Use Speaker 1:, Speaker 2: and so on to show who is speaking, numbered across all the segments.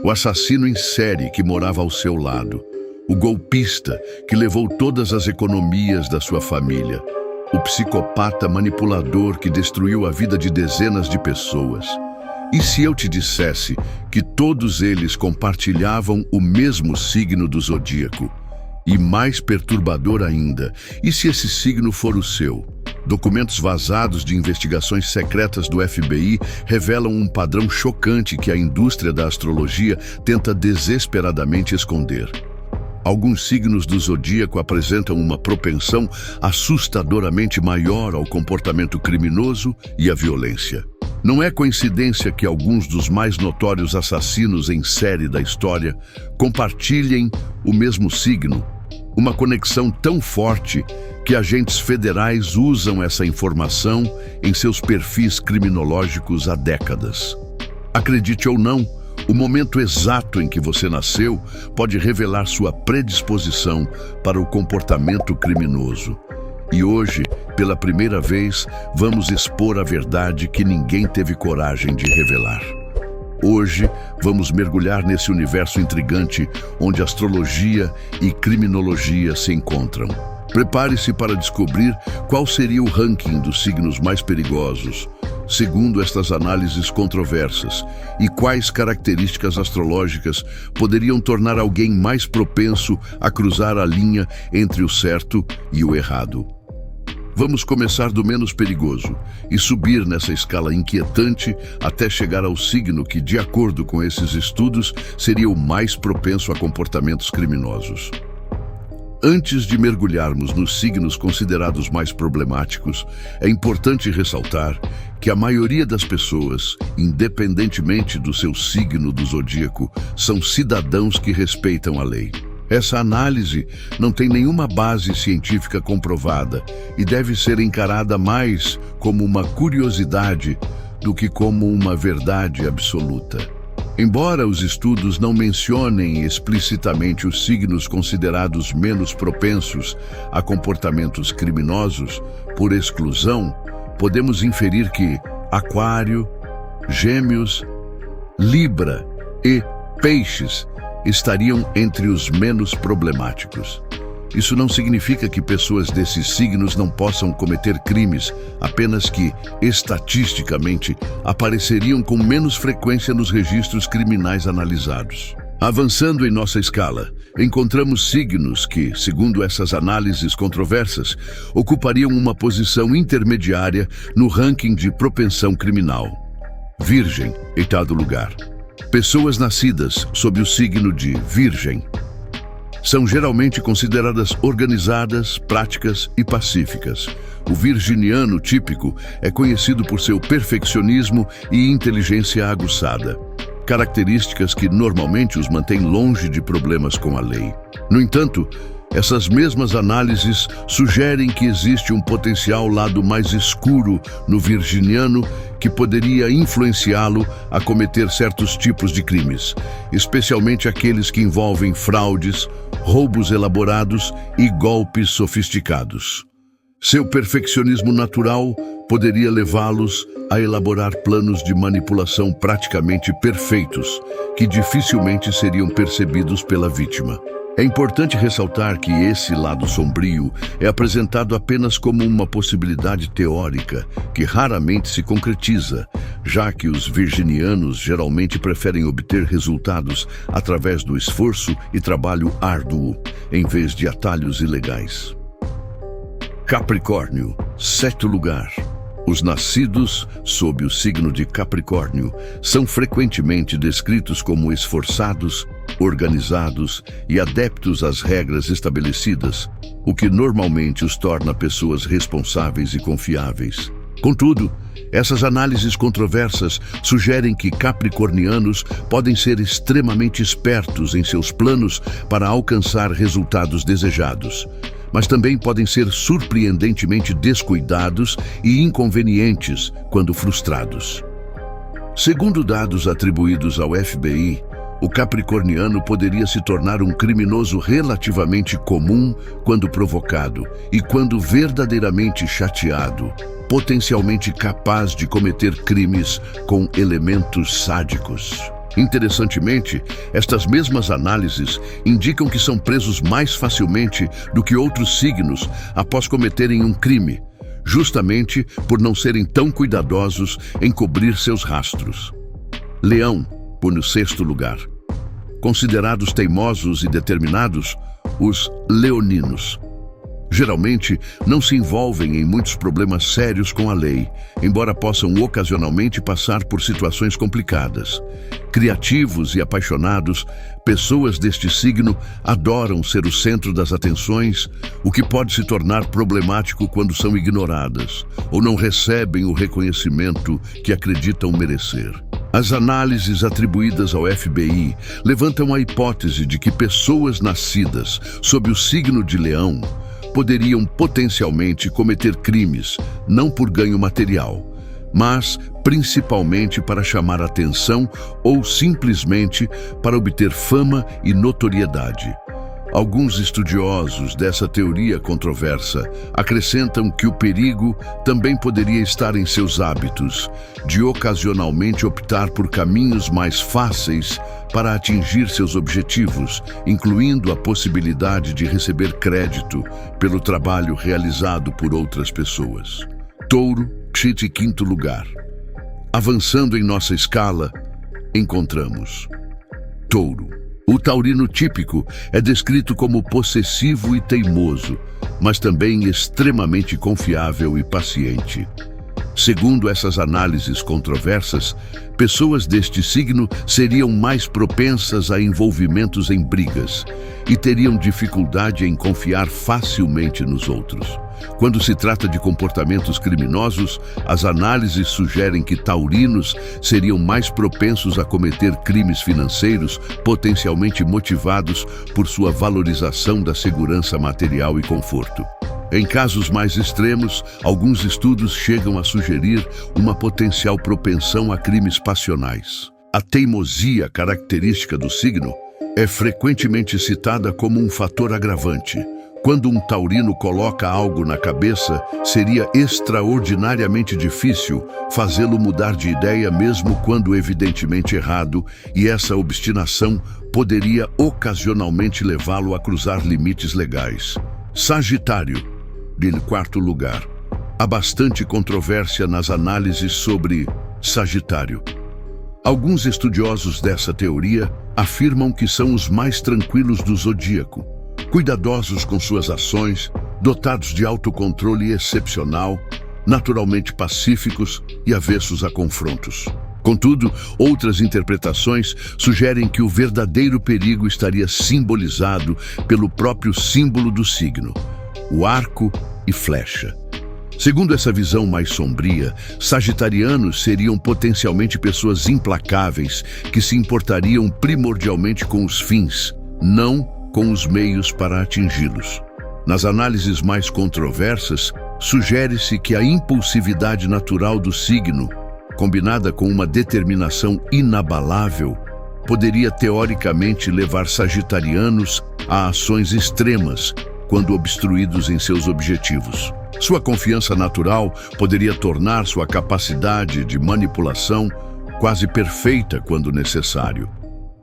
Speaker 1: O assassino em série que morava ao seu lado. O golpista que levou todas as economias da sua família. O psicopata manipulador que destruiu a vida de dezenas de pessoas. E se eu te dissesse que todos eles compartilhavam o mesmo signo do zodíaco? E mais perturbador ainda, e se esse signo for o seu? Documentos vazados de investigações secretas do FBI revelam um padrão chocante que a indústria da astrologia tenta desesperadamente esconder. Alguns signos do zodíaco apresentam uma propensão assustadoramente maior ao comportamento criminoso e à violência. Não é coincidência que alguns dos mais notórios assassinos em série da história compartilhem o mesmo signo. Uma conexão tão forte que agentes federais usam essa informação em seus perfis criminológicos há décadas. Acredite ou não, o momento exato em que você nasceu pode revelar sua predisposição para o comportamento criminoso. E hoje, pela primeira vez, vamos expor a verdade que ninguém teve coragem de revelar. Hoje, vamos mergulhar nesse universo intrigante onde astrologia e criminologia se encontram. Prepare-se para descobrir qual seria o ranking dos signos mais perigosos, segundo estas análises controversas, e quais características astrológicas poderiam tornar alguém mais propenso a cruzar a linha entre o certo e o errado. Vamos começar do menos perigoso e subir nessa escala inquietante até chegar ao signo que, de acordo com esses estudos, seria o mais propenso a comportamentos criminosos. Antes de mergulharmos nos signos considerados mais problemáticos, é importante ressaltar que a maioria das pessoas, independentemente do seu signo do zodíaco, são cidadãos que respeitam a lei. Essa análise não tem nenhuma base científica comprovada e deve ser encarada mais como uma curiosidade do que como uma verdade absoluta. Embora os estudos não mencionem explicitamente os signos considerados menos propensos a comportamentos criminosos, por exclusão, podemos inferir que Aquário, Gêmeos, Libra e Peixes estariam entre os menos problemáticos. Isso não significa que pessoas desses signos não possam cometer crimes, apenas que, estatisticamente, apareceriam com menos frequência nos registros criminais analisados. Avançando em nossa escala, encontramos signos que, segundo essas análises controversas, ocupariam uma posição intermediária no ranking de propensão criminal. Virgem, oitavo lugar. Pessoas nascidas sob o signo de Virgem são geralmente consideradas organizadas, práticas e pacíficas. O virginiano típico é conhecido por seu perfeccionismo e inteligência aguçada, características que normalmente os mantêm longe de problemas com a lei. No entanto, essas mesmas análises sugerem que existe um potencial lado mais escuro no virginiano que poderia influenciá-lo a cometer certos tipos de crimes, especialmente aqueles que envolvem fraudes, roubos elaborados e golpes sofisticados. Seu perfeccionismo natural poderia levá-los a elaborar planos de manipulação praticamente perfeitos, que dificilmente seriam percebidos pela vítima. É importante ressaltar que esse lado sombrio é apresentado apenas como uma possibilidade teórica, que raramente se concretiza, já que os virginianos geralmente preferem obter resultados através do esforço e trabalho árduo, em vez de atalhos ilegais. Capricórnio, sétimo lugar. Os nascidos sob o signo de Capricórnio são frequentemente descritos como esforçados, organizados e adeptos às regras estabelecidas, o que normalmente os torna pessoas responsáveis e confiáveis. Contudo, essas análises controversas sugerem que capricornianos podem ser extremamente espertos em seus planos para alcançar resultados desejados, mas também podem ser surpreendentemente descuidados e inconvenientes quando frustrados. Segundo dados atribuídos ao FBI, o capricorniano poderia se tornar um criminoso relativamente comum quando provocado e, quando verdadeiramente chateado, potencialmente capaz de cometer crimes com elementos sádicos. Interessantemente, estas mesmas análises indicam que são presos mais facilmente do que outros signos após cometerem um crime, justamente por não serem tão cuidadosos em cobrir seus rastros. Leão, no sexto lugar. Considerados teimosos e determinados, os leoninos geralmente não se envolvem em muitos problemas sérios com a lei, embora possam ocasionalmente passar por situações complicadas. Criativos e apaixonados, pessoas deste signo adoram ser o centro das atenções, o que pode se tornar problemático quando são ignoradas ou não recebem o reconhecimento que acreditam merecer. As análises atribuídas ao FBI levantam a hipótese de que pessoas nascidas sob o signo de Leão poderiam potencialmente cometer crimes, não por ganho material, mas principalmente para chamar atenção ou simplesmente para obter fama e notoriedade. Alguns estudiosos dessa teoria controversa acrescentam que o perigo também poderia estar em seus hábitos, de ocasionalmente optar por caminhos mais fáceis para atingir seus objetivos, incluindo a possibilidade de receber crédito pelo trabalho realizado por outras pessoas. Touro, quinto lugar. Avançando em nossa escala, encontramos Touro. O taurino típico é descrito como possessivo e teimoso, mas também extremamente confiável e paciente. Segundo essas análises controversas, pessoas deste signo seriam mais propensas a envolvimentos em brigas e teriam dificuldade em confiar facilmente nos outros. Quando se trata de comportamentos criminosos, as análises sugerem que taurinos seriam mais propensos a cometer crimes financeiros, potencialmente motivados por sua valorização da segurança material e conforto. Em casos mais extremos, alguns estudos chegam a sugerir uma potencial propensão a crimes passionais. A teimosia, característica do signo, é frequentemente citada como um fator agravante. Quando um taurino coloca algo na cabeça, seria extraordinariamente difícil fazê-lo mudar de ideia mesmo quando evidentemente errado, e essa obstinação poderia ocasionalmente levá-lo a cruzar limites legais. Sagitário, em quarto lugar. Há bastante controvérsia nas análises sobre Sagitário. Alguns estudiosos dessa teoria afirmam que são os mais tranquilos do zodíaco, cuidadosos com suas ações, dotados de autocontrole excepcional, naturalmente pacíficos e avessos a confrontos. Contudo, outras interpretações sugerem que o verdadeiro perigo estaria simbolizado pelo próprio símbolo do signo, o arco e flecha. Segundo essa visão mais sombria, sagitarianos seriam potencialmente pessoas implacáveis que se importariam primordialmente com os fins, não com os meios para atingi-los. Nas análises mais controversas, sugere-se que a impulsividade natural do signo, combinada com uma determinação inabalável, poderia teoricamente levar sagitarianos a ações extremas quando obstruídos em seus objetivos. Sua confiança natural poderia tornar sua capacidade de manipulação quase perfeita quando necessário.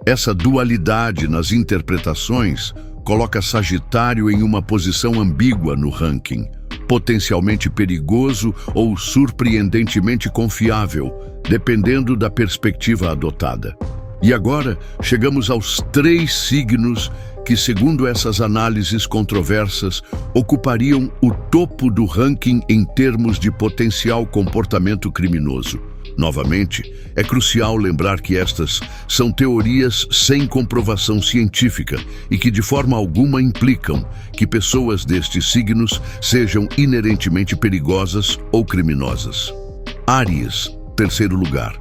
Speaker 1: Essa dualidade nas interpretações coloca Sagitário em uma posição ambígua no ranking, potencialmente perigoso ou surpreendentemente confiável, dependendo da perspectiva adotada. E agora chegamos aos 3 signos que, segundo essas análises controversas, ocupariam o topo do ranking em termos de potencial comportamento criminoso. Novamente, é crucial lembrar que estas são teorias sem comprovação científica e que de forma alguma implicam que pessoas destes signos sejam inerentemente perigosas ou criminosas. Áries, terceiro lugar.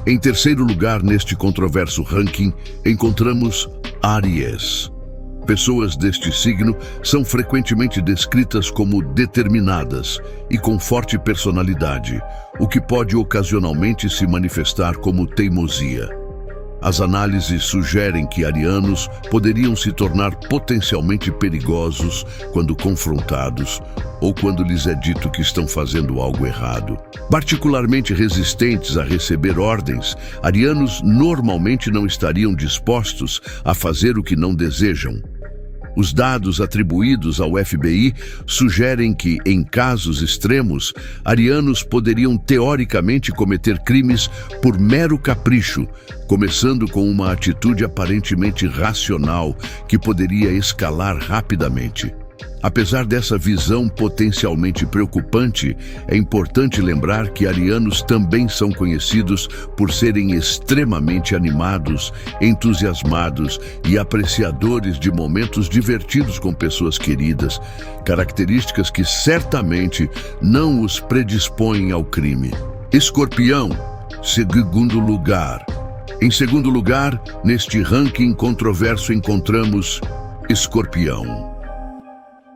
Speaker 1: Em terceiro lugar neste controverso ranking, encontramos Áries. Pessoas deste signo são frequentemente descritas como determinadas e com forte personalidade, o que pode ocasionalmente se manifestar como teimosia. As análises sugerem que arianos poderiam se tornar potencialmente perigosos quando confrontados ou quando lhes é dito que estão fazendo algo errado. Particularmente resistentes a receber ordens, arianos normalmente não estariam dispostos a fazer o que não desejam. Os dados atribuídos ao FBI sugerem que, em casos extremos, arianos poderiam teoricamente cometer crimes por mero capricho, começando com uma atitude aparentemente racional que poderia escalar rapidamente. Apesar dessa visão potencialmente preocupante, é importante lembrar que arianos também são conhecidos por serem extremamente animados, entusiasmados e apreciadores de momentos divertidos com pessoas queridas, características que certamente não os predispõem ao crime. Escorpião, segundo lugar. Em segundo lugar, neste ranking controverso encontramos Escorpião.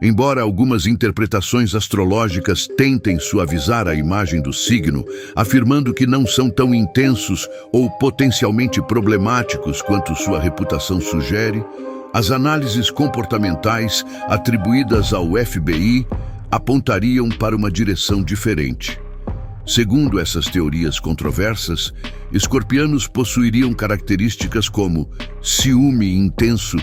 Speaker 1: Embora algumas interpretações astrológicas tentem suavizar a imagem do signo, afirmando que não são tão intensos ou potencialmente problemáticos quanto sua reputação sugere, as análises comportamentais atribuídas ao FBI apontariam para uma direção diferente. Segundo essas teorias controversas, escorpianos possuiriam características como ciúme intenso,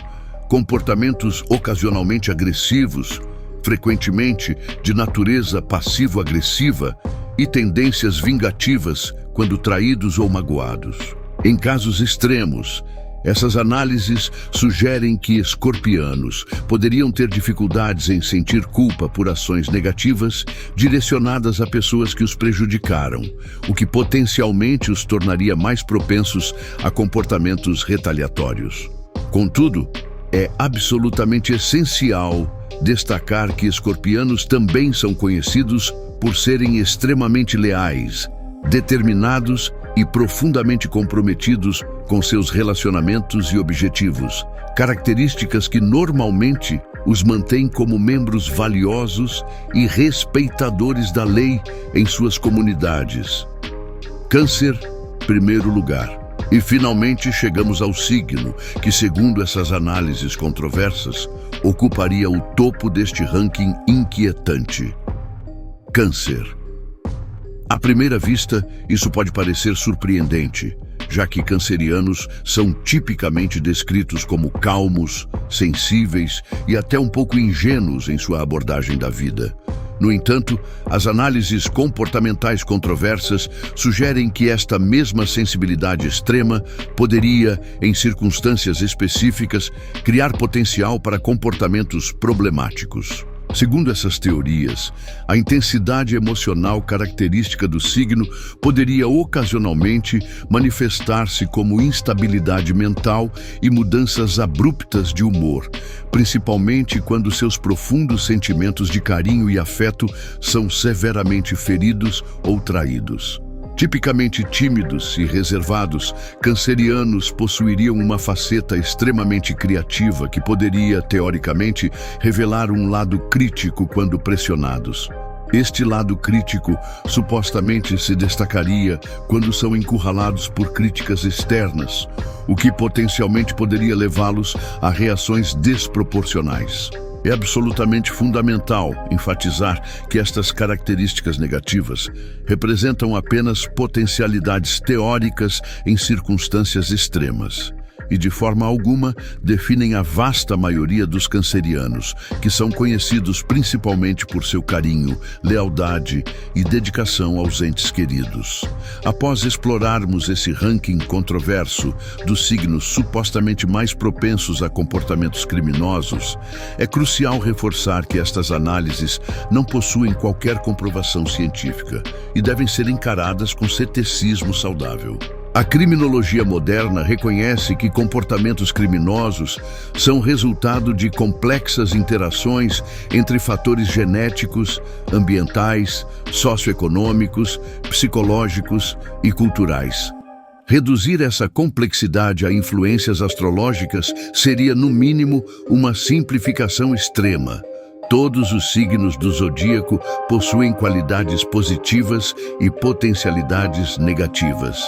Speaker 1: comportamentos ocasionalmente agressivos, frequentemente de natureza passivo-agressiva e tendências vingativas quando traídos ou magoados. Em casos extremos, essas análises sugerem que escorpianos poderiam ter dificuldades em sentir culpa por ações negativas direcionadas a pessoas que os prejudicaram, o que potencialmente os tornaria mais propensos a comportamentos retaliatórios. Contudo, é absolutamente essencial destacar que escorpianos também são conhecidos por serem extremamente leais, determinados e profundamente comprometidos com seus relacionamentos e objetivos, características que normalmente os mantêm como membros valiosos e respeitadores da lei em suas comunidades. Câncer, primeiro lugar. E finalmente chegamos ao signo, que segundo essas análises controversas, ocuparia o topo deste ranking inquietante. Câncer. À primeira vista, isso pode parecer surpreendente, já que cancerianos são tipicamente descritos como calmos, sensíveis e até um pouco ingênuos em sua abordagem da vida. No entanto, as análises comportamentais controversas sugerem que esta mesma sensibilidade extrema poderia, em circunstâncias específicas, criar potencial para comportamentos problemáticos. Segundo essas teorias, a intensidade emocional característica do signo poderia ocasionalmente manifestar-se como instabilidade mental e mudanças abruptas de humor, principalmente quando seus profundos sentimentos de carinho e afeto são severamente feridos ou traídos. Tipicamente tímidos e reservados, cancerianos possuiriam uma faceta extremamente criativa que poderia, teoricamente, revelar um lado crítico quando pressionados. Este lado crítico supostamente se destacaria quando são encurralados por críticas externas, o que potencialmente poderia levá-los a reações desproporcionais. É absolutamente fundamental enfatizar que estas características negativas representam apenas potencialidades teóricas em circunstâncias extremas e, de forma alguma, definem a vasta maioria dos cancerianos, que são conhecidos principalmente por seu carinho, lealdade e dedicação aos entes queridos. Após explorarmos esse ranking controverso dos signos supostamente mais propensos a comportamentos criminosos, é crucial reforçar que estas análises não possuem qualquer comprovação científica e devem ser encaradas com ceticismo saudável. A criminologia moderna reconhece que comportamentos criminosos são resultado de complexas interações entre fatores genéticos, ambientais, socioeconômicos, psicológicos e culturais. Reduzir essa complexidade a influências astrológicas seria, no mínimo, uma simplificação extrema. Todos os signos do zodíaco possuem qualidades positivas e potencialidades negativas.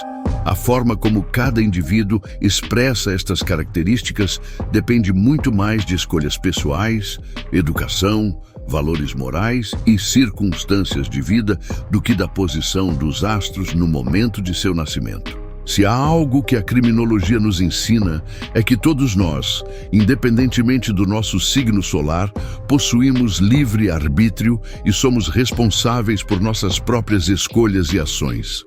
Speaker 1: A forma como cada indivíduo expressa estas características depende muito mais de escolhas pessoais, educação, valores morais e circunstâncias de vida do que da posição dos astros no momento de seu nascimento. Se há algo que a criminologia nos ensina, é que todos nós, independentemente do nosso signo solar, possuímos livre arbítrio e somos responsáveis por nossas próprias escolhas e ações.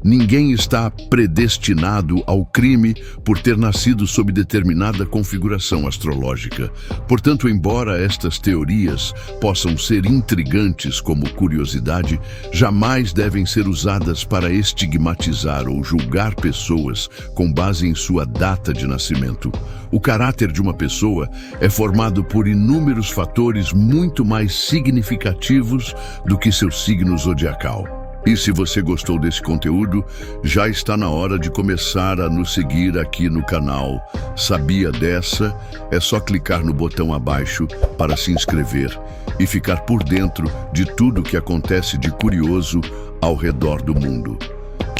Speaker 1: Ninguém está predestinado ao crime por ter nascido sob determinada configuração astrológica. Portanto, embora estas teorias possam ser intrigantes como curiosidade, jamais devem ser usadas para estigmatizar ou julgar pessoas com base em sua data de nascimento. O caráter de uma pessoa é formado por inúmeros fatores muito mais significativos do que seu signo zodiacal. E se você gostou desse conteúdo, já está na hora de começar a nos seguir aqui no canal. Sabia dessa? É só clicar no botão abaixo para se inscrever e ficar por dentro de tudo que acontece de curioso ao redor do mundo.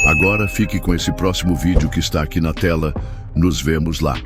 Speaker 1: Agora fique com esse próximo vídeo que está aqui na tela. Nos vemos lá.